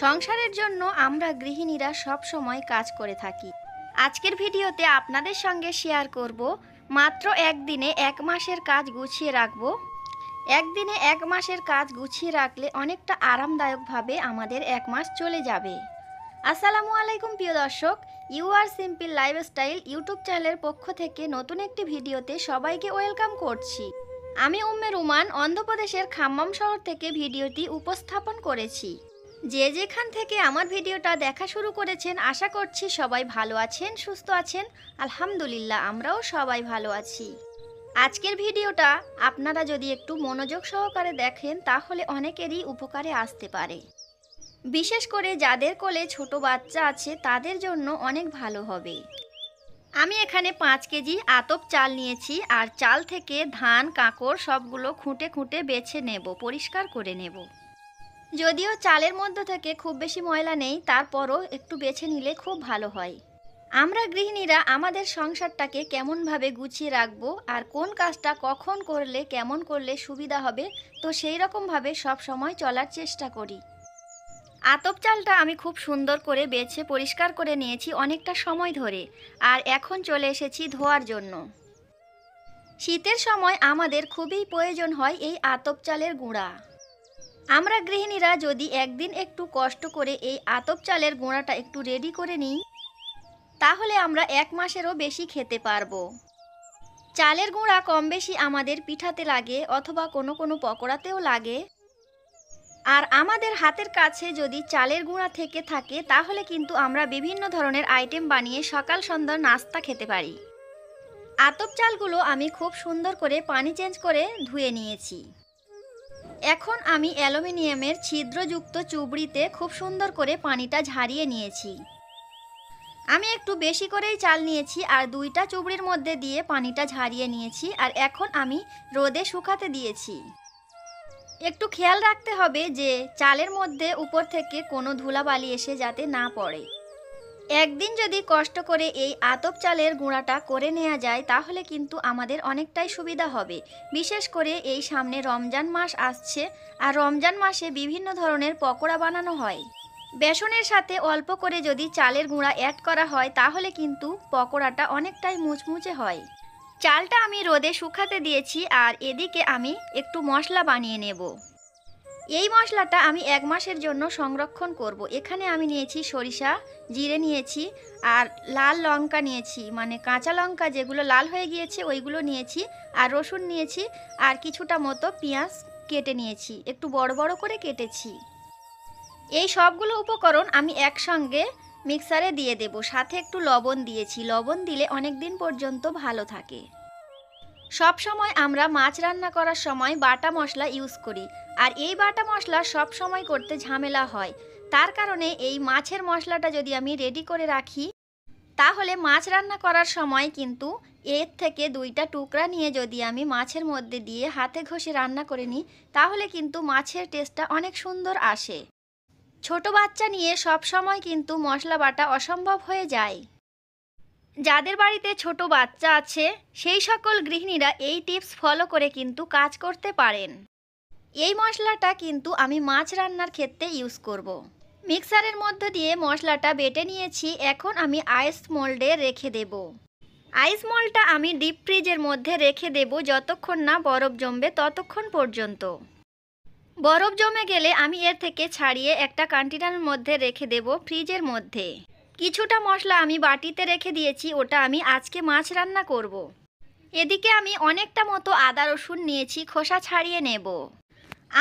সংসারের জন্য আমরা গৃহিণীরা সব সময় কাজ করে থাকি। আজকের ভিডিওতে আপনাদের সঙ্গে শেয়ার করব মাত্র একদিনে 1 মাসের কাজ গুছিয়ে রাখবো। একদিনে 1 মাসের কাজ গুছিয়ে রাখলে অনেকটা আরামদায়কভাবে আমাদের 1 মাস চলে যাবে। আসসালামু আলাইকুম প্রিয় দর্শক, you are simple lifestyle YouTube চ্যানেলের পক্ষ থেকে নতুন একটি ভিডিওতে সবাইকে ওয়েলকাম করছি। আমি উম্মে রুমান অন্ধ্রপ্রদেশের খাম্মাম শহর থেকে ভিডিওটি উপস্থাপন করেছি। যে যেখান থেকে আমার ভিডিওটা দেখা শুরু করেছেন আশা করছি সবাই ভালো আছেন, সুস্থ আছেন। আলহামদুলিল্লাহ, আমরাও সবাই ভালো আছি। আজকের ভিডিওটা আপনারা যদি একটু মনোযোগ সহকারে দেখেন তাহলে অনেকেরই উপকারে আসতে পারে। বিশেষ করে যাদের কোলে ছোট বাচ্চা আছে তাদের জন্য অনেক ভালো হবে। আমি এখানে 5 কেজি আতপ চাল নিয়েছি, আর চাল থেকে ধান কাঁকড় সবগুলো খুঁটে খুঁটে বেছে নেব, পরিষ্কার করে নেব। যদিও চালের মধ্যে থেকে খুব বেশি ময়লা নেই, তারপরও একটু বেছে নিলে খুব ভালো হয়। আমরা গৃহিণীরা আমাদের সংসারটাকে কেমনভাবে গুছিয়ে রাখবো আর কোন কাজটা কখন করলে কেমন করলে সুবিধা হবে, তো সেই রকমভাবে সব সময় চলার চেষ্টা করি। আতপ চালটা আমি খুব সুন্দর করে বেছে পরিষ্কার করে নিয়েছি অনেকটা সময় ধরে, আর এখন চলে এসেছি ধোয়ার জন্য। শীতের সময় আমাদের খুবই প্রয়োজন হয় এই আতপ চালের গুঁড়া। আমরা গৃহিণীরা যদি একদিন একটু কষ্ট করে এই আতপ চালের গুঁড়াটা একটু রেডি করে নিই তাহলে আমরা 1 মাসেরও বেশি খেতে পারবো। চালের গুঁড়া কম বেশি আমাদের পিঠাতে লাগে অথবা কোনো কোনো পকোড়াতেও লাগে। আর আমাদের হাতের কাছে যদি চালের গুঁড়া থেকে থাকে তাহলে কিন্তু আমরা বিভিন্ন ধরনের আইটেম বানিয়ে সকাল সন্ধ্যার নাস্তা খেতে পারি। আতপ চালগুলো আমি খুব সুন্দর করে পানি চেঞ্জ করে ধুয়ে নিয়েছি। এখন আমি অ্যালুমিনিয়ামের ছিদ্রযুক্ত চুবড়িতে খুব সুন্দর করে পানিটা ঝারিয়ে নিয়েছি। আমি একটু বেশি করেই চাল নিয়েছি আর 2টা চুবড়ির মধ্যে দিয়ে পানিটা ঝারিয়ে নিয়েছি, আর এখন আমি রোদে শুকাতে দিয়েছি। একটু খেয়াল রাখতে হবে যে চালের মধ্যে উপর থেকে কোনো ধুলাবালি এসে যাতে না পড়ে। একদিন যদি কষ্ট করে এই আতপ চালের গুঁড়াটা করে নেওয়া যায় তাহলে কিন্তু আমাদের অনেকটাই সুবিধা হবে। বিশেষ করে এই সামনে রমজান মাস আসছে, আর রমজান মাসে বিভিন্ন ধরনের পকোড়া বানানো হয়। বেসনের সাথে অল্প করে যদি চালের গুঁড়া অ্যাড করা হয় তাহলে কিন্তু পকোড়াটা অনেকটাই মুচমুচে হয়। চালটা আমি রোদে শুকাতে দিয়েছি, আর এদিকে আমি একটু মশলা বানিয়ে নেব। এই মশলাটা আমি 1 মাসের জন্য সংরক্ষণ করব। এখানে আমি নিয়েছি সরিষা, জিরে নিয়েছি, আর লাল লঙ্কা নিয়েছি, মানে কাঁচা লঙ্কা যেগুলো লাল হয়ে গিয়েছে ওইগুলো নিয়েছি, আর রসুন নিয়েছি, আর কিছুটা মতো পেঁয়াজ কেটে নিয়েছি, একটু বড় বড় করে কেটেছি। এই সবগুলো উপকরণ আমি একসঙ্গে মিক্সারে দিয়ে দেব, সাথে একটু লবণ দিয়েছি। লবণ দিলে অনেক দিন পর্যন্ত ভালো থাকে। সব সময় আমরা মাছ রান্না করার সময় বাটা মশলা ইউজ করি, আর এই বাটা মশলা সব সময় করতে ঝামেলা হয়। তার কারণে এই মাছের মশলাটা যদি আমি রেডি করে রাখি তাহলে মাছ রান্না করার সময় কিন্তু এর থেকে 2টা টুকরা নিয়ে যদি আমি মাছের মধ্যে দিয়ে হাতে ঘষে রান্না করে নিই তাহলে কিন্তু মাছের টেস্টটা অনেক সুন্দর আসে। ছোট বাচ্চা নিয়ে সব সময় কিন্তু মশলা বাটা অসম্ভব হয়ে যায়। যাদের বাড়িতে ছোট বাচ্চা আছে সেই সকল গৃহিণীরা এই টিপস ফলো করে কিন্তু কাজ করতে পারেন। এই মশলাটা কিন্তু আমি মাছ রান্নার ক্ষেত্রে ইউজ করব। মিক্সারের মধ্যে দিয়ে মশলাটা বেটে নিয়েছি। এখন আমি আইস মোল্ডে রেখে দেব। আইস মোল্ডটা আমি ডিপ ফ্রিজের মধ্যে রেখে দেব যতক্ষণ না বরফ জমবে ততক্ষণ পর্যন্ত। বরফ জমে গেলে আমি এর থেকে ছাড়িয়ে একটা কন্টেনারের মধ্যে রেখে দেব ফ্রিজের মধ্যে। কিছুটা মশলা আমি বাটিতে রেখে দিয়েছি, ওটা আমি আজকে মাছ রান্না করব। এদিকে আমি অনেকটা মতো আদা রসুন নিয়েছি, খোসা ছাড়িয়ে নেব।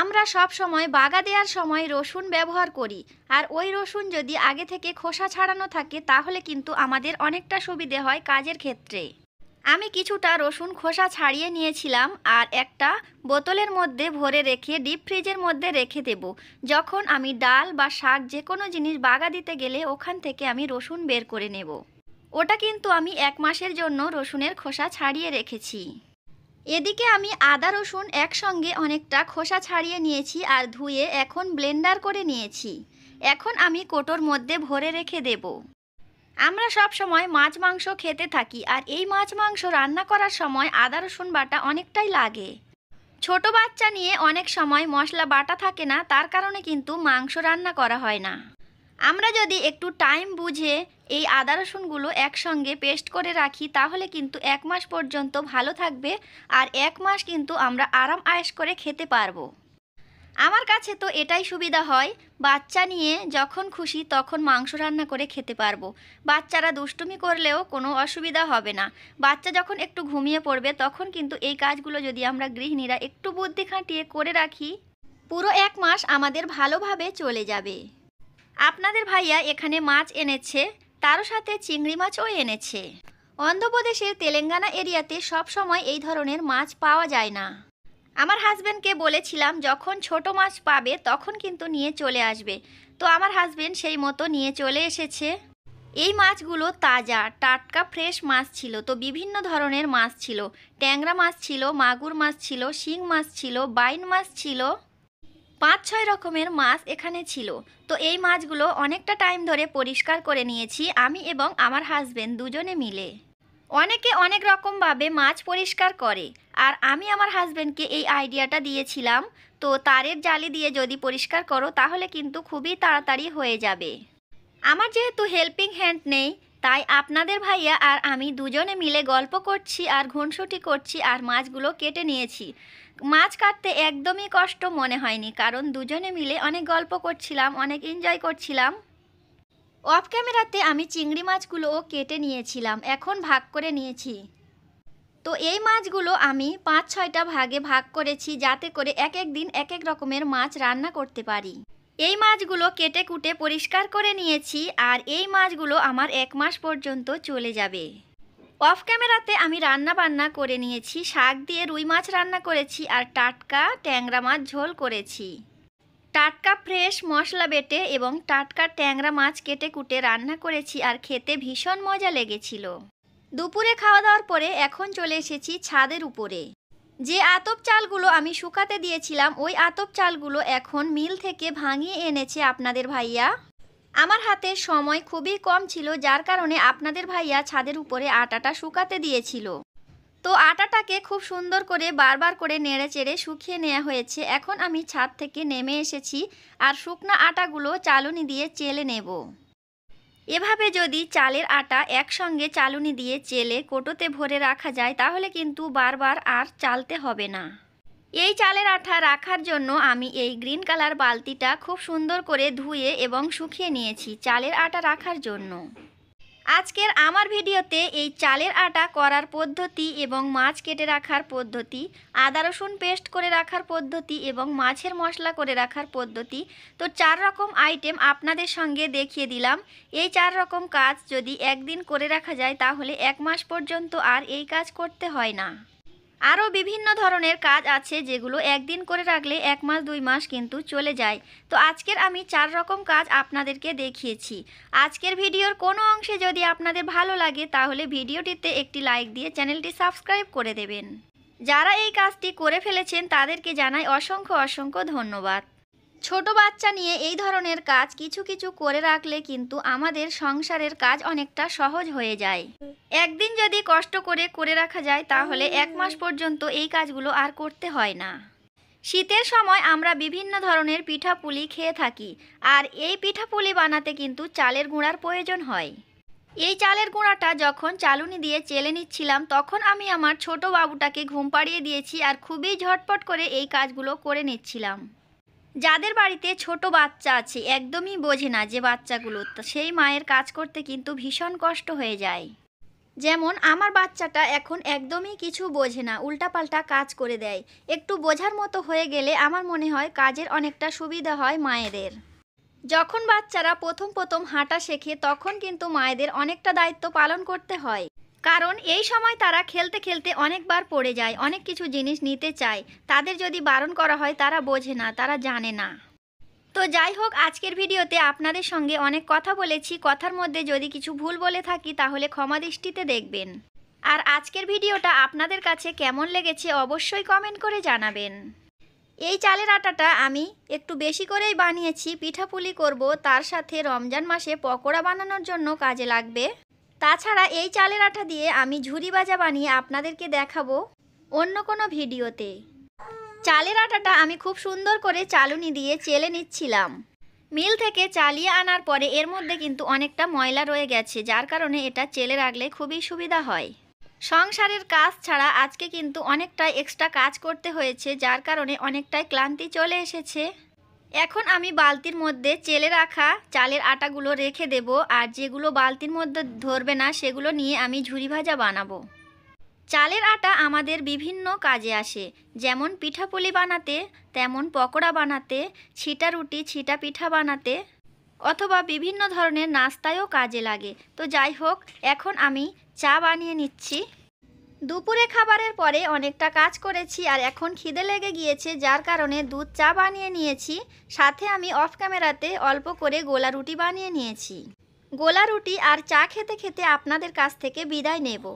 আমরা সব সময় বাগা দেওয়ার সময় রসুন ব্যবহার করি, আর ওই রসুন যদি আগে থেকে খোসা ছাড়ানো থাকে তাহলে কিন্তু আমাদের অনেকটা সুবিধে হয় কাজের ক্ষেত্রে। আমি কিছুটা রসুন খোসা ছাড়িয়ে নিয়েছিলাম, আর একটা বোতলের মধ্যে ভরে রেখে ডিপ ফ্রিজের মধ্যে রেখে দেব। যখন আমি ডাল বা শাক যে কোনো জিনিস বাগা দিতে গেলে ওখান থেকে আমি রসুন বের করে নেব। ওটা কিন্তু আমি 1 মাসের জন্য রসুনের খোসা ছাড়িয়ে রেখেছি। এদিকে আমি আদা রসুন একসঙ্গে অনেকটা খোসা ছাড়িয়ে নিয়েছি আর ধুয়ে এখন ব্লেন্ডার করে নিয়েছি। এখন আমি কোটোর মধ্যে ভরে রেখে দেব। আমরা সব সময় মাছ মাংস খেতে থাকি, আর এই মাছ মাংস রান্না করার সময় আদা রসুন বাটা অনেকটাই লাগে। ছোট বাচ্চা নিয়ে অনেক সময় মশলা বাটা থাকে না, তার কারণে কিন্তু মাংস রান্না করা হয় না। আমরা যদি একটু টাইম বুঝে এই আদা রসুনগুলো একসঙ্গে পেস্ট করে রাখি তাহলে কিন্তু 1 মাস পর্যন্ত ভালো থাকবে, আর 1 মাস কিন্তু আমরা আরাম আয়েশ করে খেতে পারবো। আমার কাছে তো এটাই সুবিধা হয়, বাচ্চা নিয়ে যখন খুশি তখন মাংস রান্না করে খেতে পারবো। বাচ্চারা দুষ্টুমি করলেও কোনো অসুবিধা হবে না। বাচ্চা যখন একটু ঘুমিয়ে পড়বে তখন কিন্তু এই কাজগুলো যদি আমরা গৃহিণীরা একটু বুদ্ধি খাটিয়ে করে রাখি, পুরো 1 মাস আমাদের ভালোভাবে চলে যাবে। আপনাদের ভাইয়া এখানে মাছ এনেছে, তারও সাথে চিংড়ি মাছও এনেছে। অন্ধ্রপ্রদেশের তেলেঙ্গানা এরিয়াতে সব সময় এই ধরনের মাছ পাওয়া যায় না। আমার হাজবেন্ডকে বলেছিলাম যখন ছোট মাছ পাবে তখন কিন্তু নিয়ে চলে আসবে, তো আমার হাজবেন্ড সেই মতো নিয়ে চলে এসেছে। এই মাছগুলো তাজা টাটকা ফ্রেশ মাছ ছিল, তো বিভিন্ন ধরনের মাছ ছিল। ট্যাংরা মাছ ছিল, মাগুর মাছ ছিল, শিং মাছ ছিল, বাইন মাছ ছিল, 5-6 রকমের মাছ এখানে ছিল। তো এই মাছগুলো অনেকটা টাইম ধরে পরিষ্কার করে নিয়েছি আমি এবং আমার হাজবেন্ড দুজনে মিলে। অনেকে অনেক রকমভাবে মাছ পরিষ্কার করে, আর আমি আমার হাজবেন্ডকে এই আইডিয়াটা দিয়েছিলাম, তো তারের জালি দিয়ে যদি পরিষ্কার করো তাহলে কিন্তু খুবই তাড়াতাড়ি হয়ে যাবে। আমার যেহেতু হেল্পিং হ্যান্ড নেই, তাই আপনাদের ভাইয়া আর আমি দুজনে মিলে গল্প করছি আর ঘুনসুটি করছি আর মাছগুলো কেটে নিয়েছি। মাছ কাটতে একদমই কষ্ট মনে হয়নি, কারণ দুজনে মিলে অনেক গল্প করছিলাম, অনেক এনজয় করছিলাম। অফ ক্যামেরাতে আমি চিংড়ি মাছগুলোও কেটে নিয়েছিলাম, এখন ভাগ করে নিয়েছি। তো এই মাছগুলো আমি 5-6টা ভাগে ভাগ করেছি, যাতে করে এক এক দিন এক এক রকমের মাছ রান্না করতে পারি। এই মাছগুলো কেটে কুটে পরিষ্কার করে নিয়েছি, আর এই মাছগুলো আমার 1 মাস পর্যন্ত চলে যাবে। অফ ক্যামেরাতে আমি রান্না বান্না করে নিয়েছি, শাক দিয়ে রুই মাছ রান্না করেছি আর টাটকা ট্যাংরা মাছ ঝোল করেছি। টাটকা ফ্রেশ মশলা বেটে এবং টাটকা ট্যাংরা মাছ কেটে কুটে রান্না করেছি, আর খেতে ভীষণ মজা লেগেছিল। দুপুরে খাওয়া দাওয়ার পরে এখন চলে এসেছি ছাদের উপরে। যে আতপ চালগুলো আমি শুকাতে দিয়েছিলাম ওই আতপ চালগুলো এখন মিল থেকে ভাঙিয়ে এনেছে আপনাদের ভাইয়া। আমার হাতে সময় খুবই কম ছিল, যার কারণে আপনাদের ভাইয়া ছাদের উপরে আটাটা শুকাতে দিয়েছিল। তো আটাটাকে খুব সুন্দর করে বারবার করে নেড়ে চেড়ে শুকিয়ে নেওয়া হয়েছে। এখন আমি ছাদ থেকে নেমে এসেছি আর শুকনা আটাগুলো চালুনি দিয়ে চেলে নেব। এভাবে যদি চালের আটা একসঙ্গে চালুনি দিয়ে চেলে কোটোতে ভরে রাখা যায় তাহলে কিন্তু বারবার আর চালতে হবে না। এই চালের আটা রাখার জন্য আমি এই গ্রিন কালার বালতিটা খুব সুন্দর করে ধুয়ে এবং শুকিয়ে নিয়েছি চালের আটা রাখার জন্য। আজকের আমার ভিডিওতে এই চালের আটা করার পদ্ধতি এবং মাছ কেটে রাখার পদ্ধতি, আদা রসুন পেস্ট করে রাখার পদ্ধতি এবং মাছের মশলা করে রাখার পদ্ধতি, তো 4 রকম আইটেম আপনাদের সঙ্গে দেখিয়ে দিলাম। এই 4 রকম কাজ যদি একদিন করে রাখা যায় তাহলে 1 মাস পর্যন্ত আর এই কাজ করতে হয় না। আরও বিভিন্ন ধরনের কাজ আছে যেগুলো একদিন করে রাখলে 1 মাস 2 মাস কিন্তু চলে যায়। তো আজকের আমি 4 রকম কাজ আপনাদেরকে দেখিয়েছি। আজকের ভিডিওর কোনো অংশে যদি আপনাদের ভালো লাগে তাহলে ভিডিওটিতে একটি লাইক দিয়ে চ্যানেলটি সাবস্ক্রাইব করে দেবেন। যারা এই কাজটি করে ফেলেছেন তাদেরকে জানাই অসংখ্য অসংখ্য ধন্যবাদ। ছোট বাচ্চা নিয়ে এই ধরনের কাজ কিছু কিছু করে রাখলে কিন্তু আমাদের সংসারের কাজ অনেকটা সহজ হয়ে যায়। একদিন যদি কষ্ট করে করে রাখা যায় তাহলে 1 মাস পর্যন্ত এই কাজগুলো আর করতে হয় না। শীতের সময় আমরা বিভিন্ন ধরনের পিঠাপুলি খেয়ে থাকি, আর এই পিঠাপুলি বানাতে কিন্তু চালের গুঁড়ার প্রয়োজন হয়। এই চালের গুঁড়াটা যখন চালুনি দিয়ে চেলে নিচ্ছিলাম তখন আমি আমার ছোট বাবুটাকে ঘুম পাড়িয়ে দিয়েছি আর খুবই ঝটপট করে এই কাজগুলো করে নিচ্ছিলাম। যাদের বাড়িতে ছোট বাচ্চা আছে একদমই বোঝে না যে বাচ্চাগুলো, সেই মায়ের কাজ করতে কিন্তু ভীষণ কষ্ট হয়ে যায়। যেমন আমার বাচ্চাটা এখন একদমই কিছু বোঝে না, উল্টাপাল্টা কাজ করে দেয়। একটু বোঝার মতো হয়ে গেলে আমার মনে হয় কাজের অনেকটা সুবিধা হয় মায়েদের। যখন বাচ্চারা প্রথম প্রথম হাঁটা শেখে তখন কিন্তু মায়েদের অনেকটা দায়িত্ব পালন করতে হয়, কারণ এই সময় তারা খেলতে খেলতে অনেকবার পড়ে যায়, অনেক কিছু জিনিস নিতে চায়। তাদের যদি বারণ করা হয় তারা বোঝে না, তারা জানে না। তো যাই হোক, আজকের ভিডিওতে আপনাদের সঙ্গে অনেক কথা বলেছি। কথার মধ্যে যদি কিছু ভুল বলে থাকি তাহলে ক্ষমা দৃষ্টিতে দেখবেন। আর আজকের ভিডিওটা আপনাদের কাছে কেমন লেগেছে অবশ্যই কমেন্ট করে জানাবেন। এই চালের আটাটা আমি একটু বেশি করেই বানিয়েছি, পিঠাপুলি করব, তার সাথে রমজান মাসে পকোড়া বানানোর জন্য কাজে লাগবে। তাছাড়া এই চালের আটা দিয়ে আমি ঝুরি ভাজা বানিয়ে আপনাদেরকে দেখাবো অন্য কোনো ভিডিওতে। চালের আটাটা আমি খুব সুন্দর করে চালুনি দিয়ে চেলে নিচ্ছিলাম। মিল থেকে চালিয়ে আনার পরে এর মধ্যে কিন্তু অনেকটা ময়লা রয়ে গেছে, যার কারণে এটা চেলে রাখলে খুবই সুবিধা হয়। সংসারের কাজ ছাড়া আজকে কিন্তু অনেকটাই এক্সট্রা কাজ করতে হয়েছে, যার কারণে অনেকটাই ক্লান্তি চলে এসেছে। এখন আমি বালতির মধ্যে চেলে রাখা চালের আটাগুলো রেখে দেব, আর যেগুলো বালতির মধ্যে ধরবে না সেগুলো নিয়ে আমি ঝুরি ভাজা বানাবো। চালের আটা আমাদের বিভিন্ন কাজে আসে, যেমন পিঠাপুলি বানাতে, তেমন পকোড়া বানাতে, ছিটা রুটি ছিটা পিঠা বানাতে, অথবা বিভিন্ন ধরনের নাস্তায়ও কাজে লাগে। তো যাই হোক, এখন আমি চা বানিয়ে নিচ্ছি। দুপুরে খাবারের পরে অনেকটা কাজ করেছি আর এখন খিদে লেগে গিয়েছে, যার কারণে দুধ চা বানিয়ে নিয়েছি। সাথে আমি অফ ক্যামেরাতে অল্প করে গোলা রুটি বানিয়ে নিয়েছি। গোলা রুটি আর চা খেতে খেতে আপনাদের কাছ থেকে বিদায় নেব।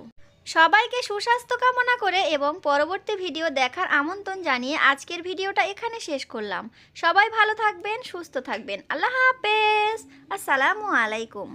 সবাইকে সুস্বাস্থ্য কামনা করে এবং পরবর্তী ভিডিও দেখার আমন্ত্রণ জানিয়ে আজকের ভিডিওটা এখানে শেষ করলাম। সবাই ভালো থাকবেন, সুস্থ থাকবেন। আল্লাহ হাফেজ। আসসালামু আলাইকুম।